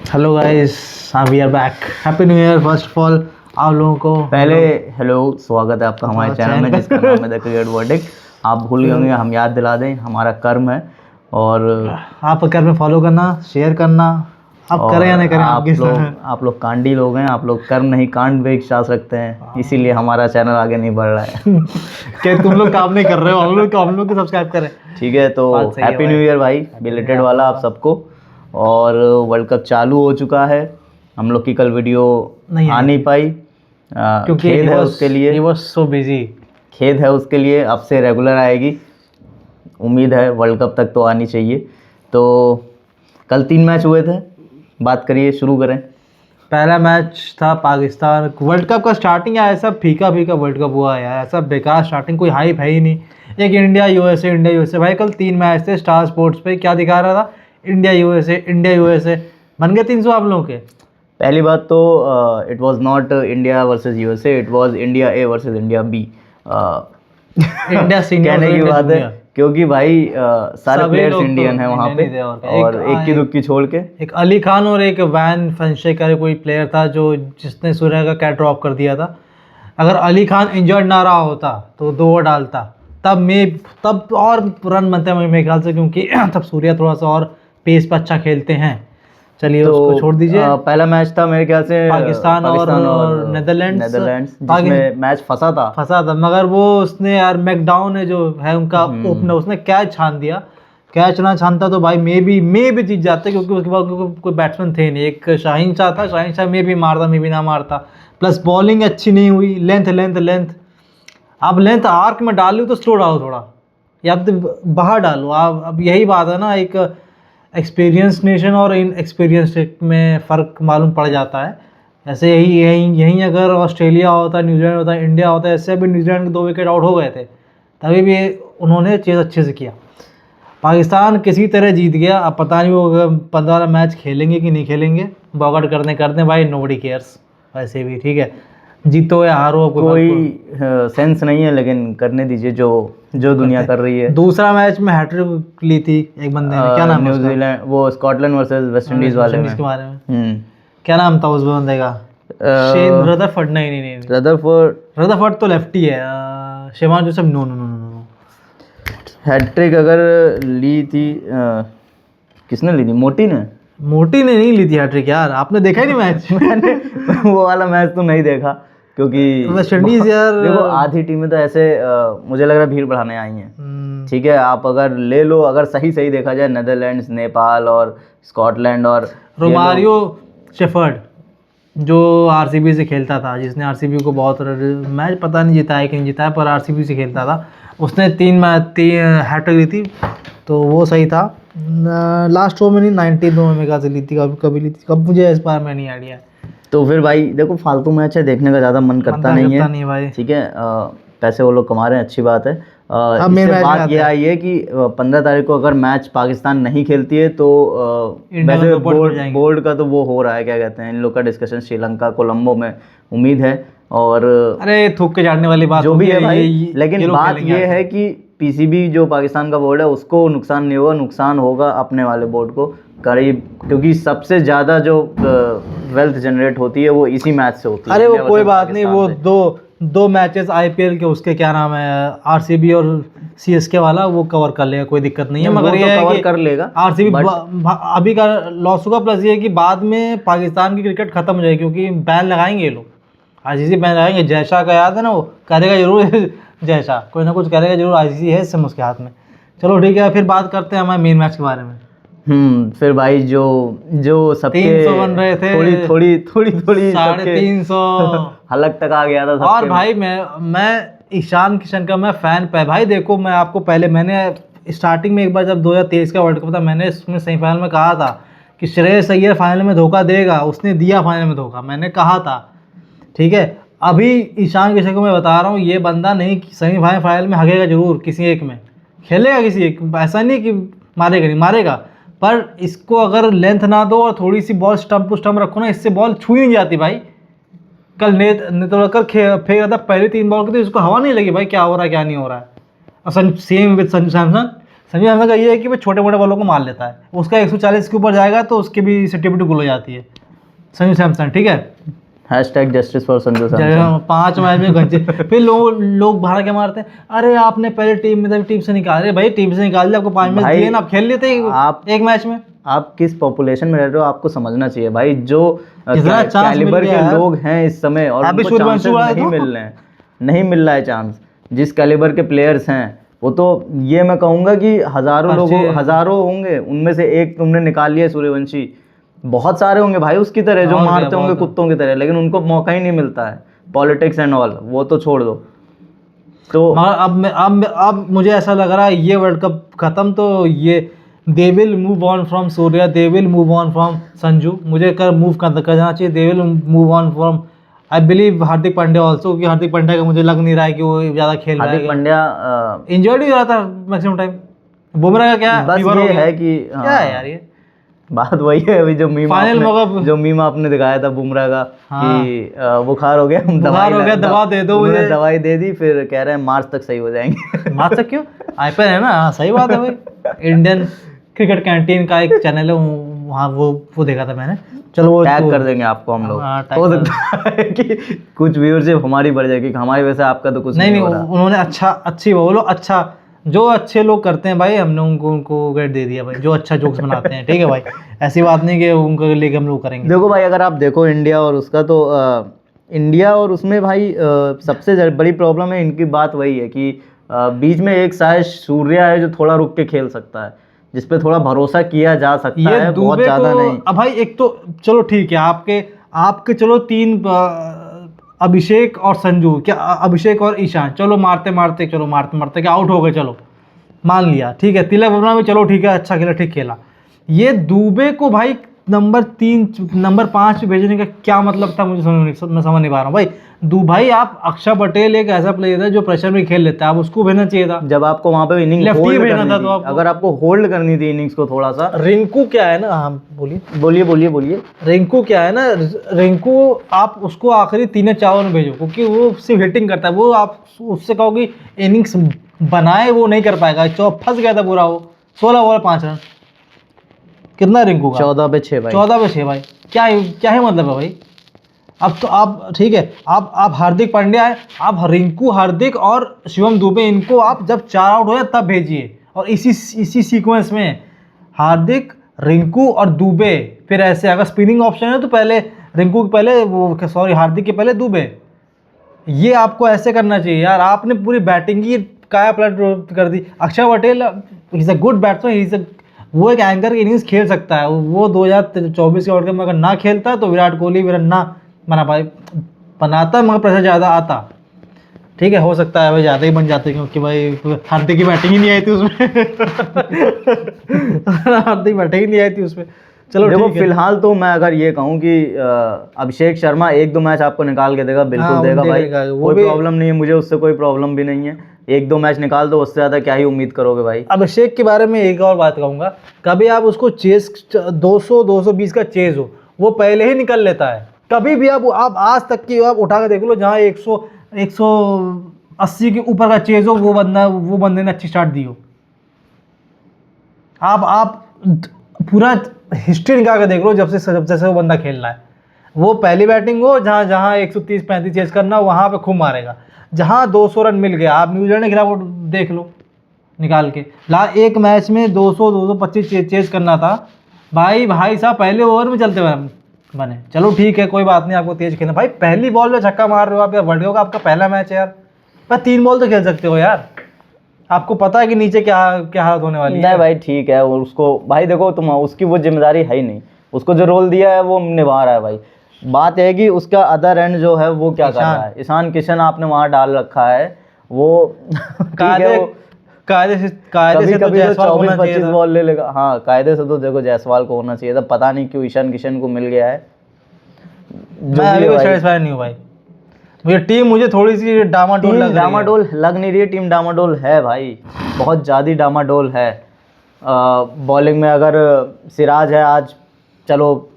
Hello guys, we are back. Happy new year first of all आप लोगों को। पहले हेलो, स्वागत है आपका हमारे चैनल में जिसका नाम है द क्रिकेट वर्डिक्ट। आप भूल गए होंगे, हम याद दिला दें, हमारा कर्म है और आप कर में फॉलो करना, शेयर करना, आप करें या नहीं करें आप लोग कांडी लोग हैं, आप लोग कर्म नहीं कांड पे विश्वास रखते हैं, इसीलिए हमारा चैनल आगे नहीं बढ़ रहा है। कि तुम लोग काम नहीं कर रहे हो, हम लोग को सब्सक्राइब करें। ठीक है, तो हैप्पी न्यू ईयर भाई, बिलेटेड वाला आप सबको। और वर्ल्ड कप चालू हो चुका है, हम लोग की कल वीडियो आ नहीं पाई क्योंकि खेद है उसके लिए, ही वाज सो बिजी। खेद है उसके लिए, अब से रेगुलर आएगी, उम्मीद है वर्ल्ड कप तक तो आनी चाहिए। तो कल 3 मैच हुए थे, बात करिए, शुरू करें। पहला मैच था पाकिस्तान। वर्ल्ड कप का स्टार्टिंग ऐसा फीका फीका वर्ल्ड कप हुआ है, ऐसा बेकार स्टार्टिंग, कोई हाइप है ही नहीं। एक इंडिया यूएसए भाई, कल 3 मैच थे स्टार स्पोर्ट्स पे, क्या दिखा रहा था? इंडिया यूएसए बन गए 300 आप लोगों के। पहली बात तो it was not India versus USA, it was India A versus India B. India कहने की बात है क्योंकि भाई सारे प्लेयर्स इंडियन हैं वहाँ पे, और एक की दुक्की छोड़ के एक अली खान और एक वैन फंशेकर कोई प्लेयर था जो जिसने सूर्या का कैच ड्रॉप कर दिया था। अगर अली खान इंजर्ड ना रहा होता तो 2 ओवर डालता, तब और रन बनते हैं मेरे ख्याल से, क्योंकि तब सूर्या थोड़ा सा और पेस पर अच्छा खेलते हैं। चलिए तो उसको छोड़ दीजिए। पहला मैच था मेरे ख्याल से पाकिस्तान और नेदरलैंड्स जिसमें मैच फंसा था, मगर वो उसने यार मैकडाउन है जो है उनका ओपनर, उसने कैच छान दिया। कैच ना छानता तो भाई मे भी जीत जाते, क्योंकि उसके बाद कोई बैट्समैन थे नहीं। एक शाहीन शाह था, शाहीन शाह मे भी मारता, मे भी ना मारता। प्लस बॉलिंग अच्छी नहीं हुई, लेंथ आप लेंथ आर्क में डाल लो तो स्लो डालो थोड़ा, या आप बाहर डालो। आप अब यही बात है ना, एक एक्सपीरियंस नेशन और इन एक्सपीरियंस में फ़र्क मालूम पड़ जाता है। ऐसे यहीं अगर ऑस्ट्रेलिया होता, न्यूजीलैंड होता, इंडिया होता, ऐसे अभी न्यूजीलैंड के 2 विकेट आउट हो गए थे, तभी भी उन्होंने चीज़ अच्छे से किया। पाकिस्तान किसी तरह जीत गया। अब पता नहीं वो 15 मैच खेलेंगे कि नहीं खेलेंगे, बॉकआउट करने भाई, नोबडी केयर्स। वैसे भी ठीक है, जीतो या हारो कोई सेंस नहीं है, लेकिन करने दीजिए जो दुनिया कर रही है। दूसरा मैच में हैट्रिक ली थी एक बंदे ने, क्या नाम है? न्यूजीलैंड, वो स्कॉटलैंड वर्सेस वेस्ट इंडीज वाले के बारे में क्या नाम था उस बंदे का? Shane Rutherford? नहीं, रदरफोर्ड तो लेफ्टी है। शेमान जोसेफ? नो। हैट्रिक अगर ली थी किसने ली थी? मोटी ने नहीं ली थी हैट्रिक यार। आपने देखा ही नहीं मैच? मैंने वो वाला मैच तो नहीं देखा, क्योंकि वेस्ट इंडीज यार, देखो आधी टीमें तो ऐसे मुझे लग रहा है भीड़ बढ़ाने आई हैं। ठीक है, आप अगर ले लो, अगर सही देखा जाए, नेदरलैंड्स, नेपाल और स्कॉटलैंड और रोमारियो शेफर्ड जो आरसीबी से खेलता था, जिसने आरसीबी को बहुत मैच पता नहीं जिताया कि नहीं जिताया, पर आरसीबी से खेलता था, उसने 3 हैट्रिक ली थी, तो वो सही था। लास्ट ओवर में नहीं, 92 में मेरे ख्याल से ली थी, कभी ली थी, कब मुझे इस बार में नहीं आइडिया। तो फिर भाई देखो, फालतू मैच है, देखने का ज़्यादा मन करता नहीं है भाई। ठीक है, पैसे वो लोग कमा रहे हैं, अच्छी बात है। इससे बात ये आई है कि 15 तारीख को अगर मैच पाकिस्तान नहीं खेलती है तो वैसे बोर्ड का तो वो हो रहा है, क्या कहते हैं, इन लोग का डिस्कशन श्रीलंका कोलंबो में उम्मीद है। और अरे थूक के झाड़ने वाली बात जो भी है भाई, लेकिन बात ये है कि पीसीबी जो पाकिस्तान का बोर्ड है उसको नुकसान नहीं होगा, नुकसान होगा अपने वाले बोर्ड को करीब, क्योंकि सबसे ज़्यादा जो वेल्थ जनरेट होती है वो इसी मैच से होती है। अरे वो कोई बात नहीं, वो दो मैचेस आईपीएल के, उसके क्या नाम है, आरसीबी और सीएसके वाला, वो कवर कर लेगा, कोई दिक्कत नहीं है। मगर ये तो कवर कर लेगा आरसीबी, अभी का लॉस होगा। प्लस ये कि बाद में पाकिस्तान की क्रिकेट खत्म हो जाएगी, क्योंकि बैन लगाएंगे ये लोग, आईसीसी बैन लगाएंगे। जयशाह का याद है ना, वो करेगा जरूर जयशाह कोई ना कुछ करेगा जरूर, आईसीसी है सिम उसके हाथ में। चलो ठीक है, फिर बात करते हैं हमारे मेन मैच के बारे में। फिर भाई जो सबके 300 बन रहे थे, थोड़ी 350 हलक तक आ गया था सबके। और भाई मैं ईशान किशन का मैं फ़ैन पे भाई। देखो, मैं आपको पहले मैंने स्टार्टिंग में एक बार जब 2023 का वर्ल्ड कप था, मैंने इसमें सेमीफाइनल में कहा था कि श्रेयस अय्यर फाइनल में धोखा देगा, उसने दिया फाइनल में धोखा, मैंने कहा था। ठीक है, अभी ईशान किशन को मैं बता रहा हूँ, ये बंदा नहीं सेमीफाइनल में हगेगा जरूर, किसी एक में खेलेगा, किसी एक, ऐसा नहीं कि मारेगा नहीं मारेगा, पर इसको अगर लेंथ ना दो और थोड़ी सी बॉल स्टम्प टू स्टम्प रखो ना, इससे बॉल छू ही नहीं जाती भाई। कल नेतोड़कर फेंक रहा था, पहले 3 बॉल की, तो इसको हवा नहीं लगी भाई, क्या हो रहा है क्या नहीं हो रहा है। सेम विद संजू सैमसन, संजू सैमसन का ये है कि वो छोटे मोटे बॉलों को मार लेता है, उसका 140 के ऊपर जाएगा तो उसकी भी सेटिविटी गुल हो जाती है। संजू सैमसन, ठीक है, #justice for Sanju Samson. 5 match में गंजे। फिर लोग बाहर क्या मारते हैं, अरे आपने पहले टीम से निकाल रहे भाई, टीम से निकाल दिया, आपको 5 मैच दिए ना, आप खेल लेते आप एक मैच में। आप किस पॉपुलेशन में रह रहे हो, आपको समझना चाहिए भाई, जो कैलिबर के लोग हैं इस समय और उनको चांसेस नहीं मिल रहा है चांस, जिस कैलिबर के प्लेयर्स हैं वो तो ये मैं कहूँगा कि हजारों होंगे, उनमें से एक तुमने निकाल लिया सूर्यवंशी, बहुत सारे होंगे भाई उसकी तरह जो मारते होंगे कुत्तों की तरह, लेकिन उनको मौका ही नहीं मिलता है, पॉलिटिक्स एंड ऑल वो तो छोड़ दो। तो अब मुझे ऐसा लग रहा है ये वर्ल्ड कप खत्म तो ये they will move on from Surya, they will move on from Sanju, मुझे मूव करना चाहिए, they will move on from I believe Hardik Pandya also, कि हार्दिक पांड्या का मुझे लग नहीं रहा है कि वो ज़्यादा खेल रहा है। हार्दिक पांड्या इंजर्ड ही हो रहा था मैक्सिमम टाइम। बुमराह का क्या बस ये है कि क्या है यार, ये बात वही है अभी जो मीम आपने दिखाया था बुमराह का कि बुखार हो गया, दवा दे दो मुझे, दवाई दे दी, फिर कह रहे हैं मार्च तक सही हो जाएंगे। मार्च तक क्यों, IPL है ना, सही बात है भाई। इंडियन क्रिकेट कैंटीन का एक चैनल है वहाँ, वो देखा था मैंने, चलो वो टैग कर देंगे आपको हम लोग, हो सकता है कि कुछ व्यूअरशिप हमारी बढ़ जाएगी, हमारी वजह से आपका तो कुछ नहीं हो रहा। उन्होंने अच्छी बोलो, अच्छा जो अच्छे लोग करते हैं भाई, हमने उनको ग्रेड दे दिया भाई, जो अच्छा जोक्स बनाते हैं, ठीक है भाई, ऐसी बात नहीं कि उनको लेके हम लोग करेंगे। देखो भाई, अगर आप देखो इंडिया और उसका, तो इंडिया और उसमें भाई सबसे बड़ी प्रॉब्लम है इनकी, बात वही है कि बीच में एक शायद सूर्या है जो थोड़ा रुक के खेल सकता है, जिसपे थोड़ा भरोसा किया जा सकता है, बहुत ज्यादा नहीं। अब भाई एक तो चलो ठीक है, आपके चलो 3 अभिषेक और संजू, क्या अभिषेक और ईशान, चलो मारते मारते क्या आउट हो गए, चलो मान लिया, ठीक है। तिलक वर्मा भी चलो ठीक है, अच्छा खेला, ठीक खेला। ये दुबे को भाई नंबर 5 पे भेजने का क्या मतलब था, मुझे मैं समझ नहीं पा रहा हूँ भाई। भाई आप अक्षर पटेल एक ऐसा प्लेयर है जो प्रेशर में खेल लेता है, आप उसको भेजना चाहिए था। जब आपको वहाँ पे इनिंग लेफ्टी भेजना था तो अगर आपको होल्ड करनी थी इनिंग्स को थोड़ा सा। रिंकू क्या है ना, हाँ बोलिए। रिंकू क्या है ना, रिंकू आप उसको आखिरी 3 या 4 ओवर में भेजो, क्योंकि वो सिर्फ हिटिंग करता है, वो आप उससे कहो कि इनिंग्स बनाए, वो नहीं कर पाएगा। फंस गया था पूरा वो, 16 ओवर 5 रन, कितना रिंकू का, 14 पे 6 भाई, 14 पे 6 भाई, क्या ही मतलब है भाई। अब तो आप ठीक है, आप हार्दिक पांड्या है, आप रिंकू, हार्दिक और शिवम दुबे, इनको आप जब 4 आउट हो जाए तब भेजिए, और इसी सीक्वेंस में हार्दिक, रिंकू और दुबे, फिर ऐसे अगर स्पिनिंग ऑप्शन है तो पहले रिंकू के पहले हार्दिक के पहले दुबे, ये आपको ऐसे करना चाहिए यार। आपने पूरी बैटिंग की काया पलट कर दी। अक्षर Patel is a good batsman, वो एक एंकर की इनिंग्स खेल सकता है, वो 2024 के वर्ल्ड कप में अगर ना खेलता तो विराट कोहली भी रन ना बनाता, मगर प्रेशर ज़्यादा आता, ठीक है, हो सकता है भाई ज़्यादा ही बन जाते, क्योंकि भाई हार्दिक की बैटिंग ही नहीं आई थी उसमें। हार्दिक बैटिंग ही नहीं आई थी उसमें। चलो देखो फिलहाल तो मैं अगर ये कहूँ कि अभिषेक शर्मा 1-2 मैच आपको निकाल के देगा, बिल्कुल देगा भाई, कोई प्रॉब्लम नहीं है, मुझे उससे कोई प्रॉब्लम भी नहीं है। 1-2 मैच निकाल दो, उससे ज़्यादा क्या ही उम्मीद करोगे भाई। अभिषेक के बारे में एक और बात कहूँगा, कभी आप उसको चेस 200-220 का चेज हो, वो पहले ही निकल लेता है। कभी भी आप आज तक की आप उठा कर देख लो, जहाँ 180 के ऊपर का चेज हो, वो बंदे ने अच्छी स्टार्ट दी हो। आप पूरा हिस्ट्री निकाल कर देख लो, जब से वो बंदा खेल रहा है, वो पहली बैटिंग हो, जहाँ 130-135 चेज करना, वहाँ पे खूब मारेगा। जहाँ 200 रन मिल गया, आप न्यूजीलैंड के खिलाफ देख लो निकाल के, एक मैच में 200-225 चेज करना था भाई साहब, पहले ओवर में चलते बने। चलो ठीक है, कोई बात नहीं, आपको तेज खेलना भाई, पहली बॉल में छक्का मार रहे हो आप यार, वर्ल्ड कप का आपका पहला मैच है यार, पर 3 बॉल तो खेल सकते हो यार, आपको पता है कि नीचे क्या हालत होने वाली है। नहीं भाई ठीक है, और उसको भाई देखो तुम, उसकी वो जिम्मेदारी है ही नहीं, उसको जो रोल दिया है वो निभा रहा है भाई। बात है कि उसका अदर एंड जो है वो क्या कर रहा है, ईशान किशन आपने वहाँ डाल रखा है, वो कायदे से तो 24-25 बॉल ले लेगा, हाँ कायदे से तो देखो जायसवाल को होना चाहिए था, पता नहीं क्यों ईशान किशन को मिल गया है। मैं अभी भी सैटिस्फाई नहीं हूँ भाई, मुझे थोड़ी सी डामाडोल लग नहीं रही है। टीम डामाडोल है भाई, बहुत ज़्यादा डामाडोल है। बॉलिंग में अगर सिराज है आज, चलो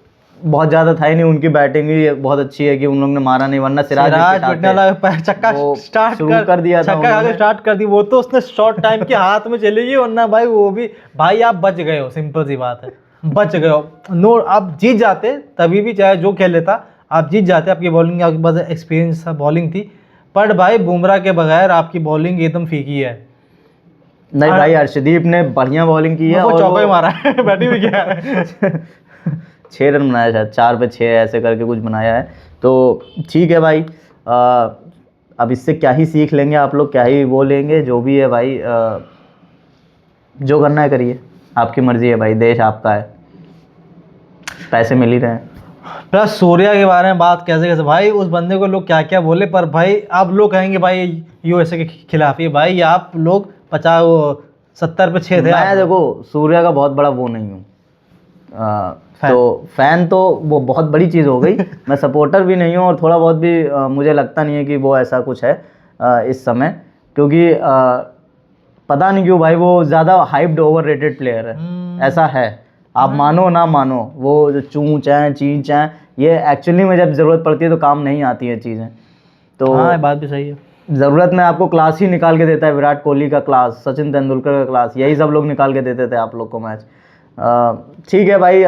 बहुत ज़्यादा था ही नहीं, उनकी बैटिंग भी बहुत अच्छी है कि उन लोग ने मारा नहीं, वरना सिराज छक्का स्टार्ट कर दिया था, छक्का स्टार्ट कर दी, वो तो उसने शॉर्ट टाइम के हाथ में चली गई, वरना भाई वो भी भाई आप बच गए हो, सिंपल सी बात है, बच गए हो। नो आप जीत जाते तभी भी, चाहे जो खेल लेता आप जीत जाते, आपकी बॉलिंग, आपके पास एक्सपीरियंस था, बॉलिंग थी, पर भाई बुमराह के बगैर आपकी बॉलिंग एकदम फीकी है। नहीं भाई अर्शदीप ने बढ़िया बॉलिंग की है, और चौका ही मारा है, बैटिंग भी किया है 6 रन बनाया, शायद 4 पे 6 ऐसे करके कुछ बनाया है, तो ठीक है भाई। अब इससे क्या ही सीख लेंगे आप लोग, क्या ही वो लेंगे, जो भी है भाई, जो करना है करिए, आपकी मर्जी है भाई, देश आपका है, पैसे मिल ही रहे हैं। प्लस सूर्या के बारे में बात कैसे भाई, उस बंदे को लोग क्या क्या बोले, पर भाई आप लोग कहेंगे भाई यूएसए के खिलाफ ही, भाई आप लोग 70 पे 6 थे। मैं देखो सूर्या का बहुत बड़ा वो नहीं हूँ, तो फैन तो वो बहुत बड़ी चीज़ हो गई मैं सपोर्टर भी नहीं हूँ, और थोड़ा बहुत भी मुझे लगता नहीं है कि वो ऐसा कुछ है इस समय, क्योंकि पता नहीं क्यों भाई वो ज़्यादा हाइप्ड ओवर रेटेड प्लेयर है, ऐसा है, आप मानो ना मानो, वो जो चूं चैं ची चैं, ये एक्चुअली में जब ज़रूरत पड़ती है तो काम नहीं आती है चीज़ें, तो हाँ बात भी सही है, ज़रूरत में आपको क्लास ही निकाल के देता है, विराट कोहली का क्लास, सचिन तेंदुलकर का क्लास, यही सब लोग निकाल के देते थे आप लोग को मैच। ठीक है भाई,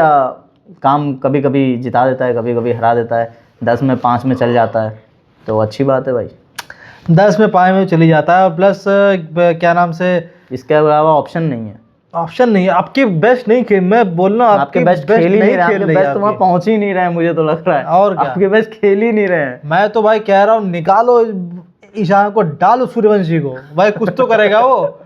काम कभी कभी जिता देता है, कभी कभी हरा देता है, 10 में 5 में चल जाता है, तो अच्छी बात है भाई, 10 में 5 में चली जाता है, प्लस क्या नाम से, इसके अलावा ऑप्शन नहीं है, ऑप्शन नहीं है, आपके बेस्ट नहीं खेल, मैं बोल रहा हूँ आपके बेस्ट खेल ही नहीं रहे, बेस्ट वहाँ पहुँच ही नहीं रहे हैं, मुझे तो लग रहा है, और क्या आपके बेस्ट खेल ही नहीं रहे हैं। मैं तो भाई कह रहा हूँ निकालो ईशान को, डालो सूर्यवंशी को, भाई कुछ तो करेगा वो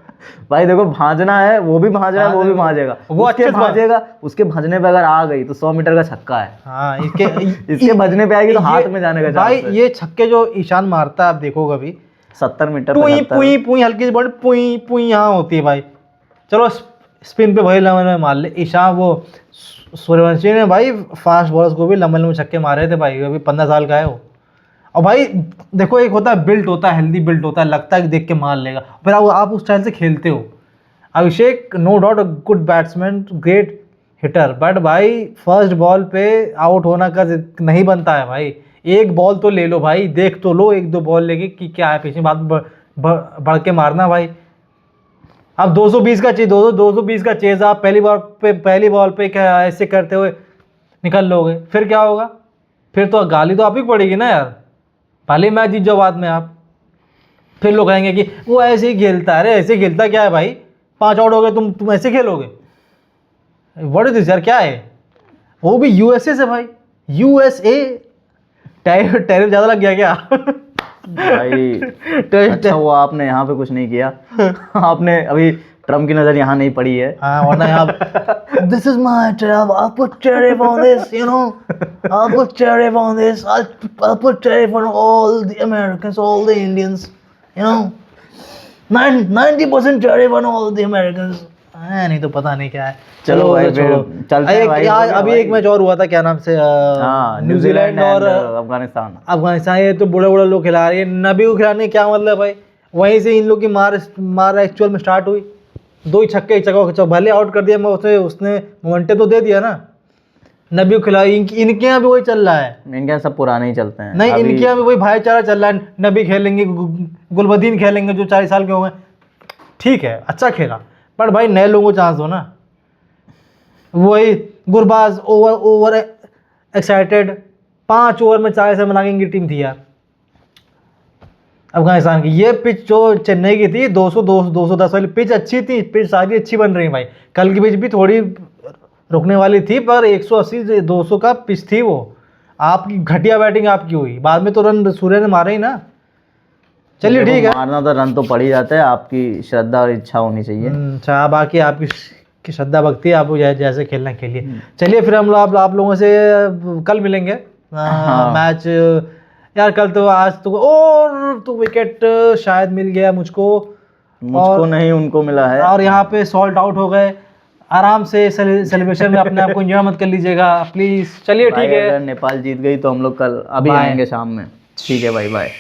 भाई देखो भांजना है, वो भी भांज रहा है, वो भी भांजेगा, वो अच्छे भांजेगा, उसके भांजने पे अगर आ गई तो 100 मीटर का छक्का है, हाँ इसके भजने पे आएगी तो हाथ में जाने का भाई, ये छक्के जो ईशान मारता है आप देखो कभी 70 मीटर पुई पुई पुई, हल्की सी बॉल पुई पुई यहाँ होती है भाई, चलो स्पिन पे भाई लंबे लंबे मार ले ईशान, वो सूर्यवंशी ने भाई फास्ट बॉलर्स को भी लंबे लंबे छक्के मारे थे भाई, अभी 15 साल का है वो, और भाई देखो एक होता है बिल्ट होता है, हेल्दी बिल्ट होता है, लगता है कि देख के मार लेगा, फिर आप उस स्टाइल से खेलते हो। Abhishek no doubt good batsman, great hitter, but भाई फर्स्ट बॉल पे आउट होना का नहीं बनता है भाई, एक बॉल तो ले लो भाई, देख तो लो 1-2 बॉल लेके कि क्या है, पीछे बात बढ़ के मारना भाई। अब 220 का चेज, 220 का चेज आप पहली बॉल पे क्या ऐसे करते हुए निकल लोगे, फिर क्या होगा, फिर तो गाली तो आप ही पड़ेगी ना यार, पहले मैच जीत जाओ बाद में आप, फिर लोग कहेंगे कि वो ऐसे ही खेलता है, अरे ऐसे खेलता क्या है भाई, 5 आउट हो गए, तुम ऐसे खेलोगे, व्हाट इज दिस यार, क्या है, वो भी यूएसए से भाई, यूएसए, टैरिफ ज़्यादा लग गया क्या भाई अच्छा हुआ आपने यहाँ पे कुछ नहीं किया आपने अभी ट्रम्प की नज़र यहाँ नहीं पड़ी है, वरना यहाँ this is my tariff, I'll put tariff on this, you know, I'll put tariff on this, I'll put tariff on all the Americans, all the Indians, you know, 90% tariff on all the Americans, नहीं तो पता नहीं क्या है, चलो भाई चलते हैं भाई। अभी एक मैच और हुआ था, क्या नाम से, न्यूजीलैंड और अफगानिस्तान, ये तो बुढ़े लोग खिला रहे हैं, नबी को खिलाने क्या मतलब भाई, वहीं से इन लोग की मार एक्चुअल में स्टार्ट हुई, 2 ही छक्के चौका, भले आउट कर दिया, उसने मोमेंटम तो दे दिया ना, नबी को खिलाई, इनके यहाँ भी वही चल रहा है, इनके यहाँ सब पुराने ही चलते हैं, नहीं इनके यहाँ भी वही भाईचारा चल रहा है, नबी खेलेंगे, गुलबदीन खेलेंगे जो 40 साल के हो गए, ठीक है अच्छा खेला, पर भाई नए लोगों को चांस दो ना, वही गुरबाज ओवर एक्साइटेड, 5 ओवर में 4 रन बनाने की टीम थी यार अफगानिस्तान की, ये पिच जो चेन्नई की थी 210 वाली पिच अच्छी थी, पिच सारी अच्छी बन रही भाई, कल की पिच भी थोड़ी रुकने वाली थी, पर 180-200 का पिच थी वो, आपकी घटिया बैटिंग आपकी हुई, बाद में तो रन सूर्य ने मारे ही ना, चलिए ठीक है, मारना तो रन तो पड़ ही जाता है, आपकी श्रद्धा और इच्छा होनी चाहिए, अच्छा बाकी आपकी श्रद्धा भक्ति, आप जैसे खेलना खेलिए, चलिए फिर हम लोग आप लोगों से कल मिलेंगे, मैच यार कल तो, आज तो और तो विकेट शायद मिल गया मुझको नहीं उनको मिला है, और यहाँ पे सॉल्ट आउट हो गए, आराम से सेलिब्रेशन में अपने आप को एंजॉय मत कर लीजिएगा प्लीज, चलिए ठीक है, अगर नेपाल जीत गई तो हम लोग कल अभी आएंगे शाम में, ठीक है भाई बाय।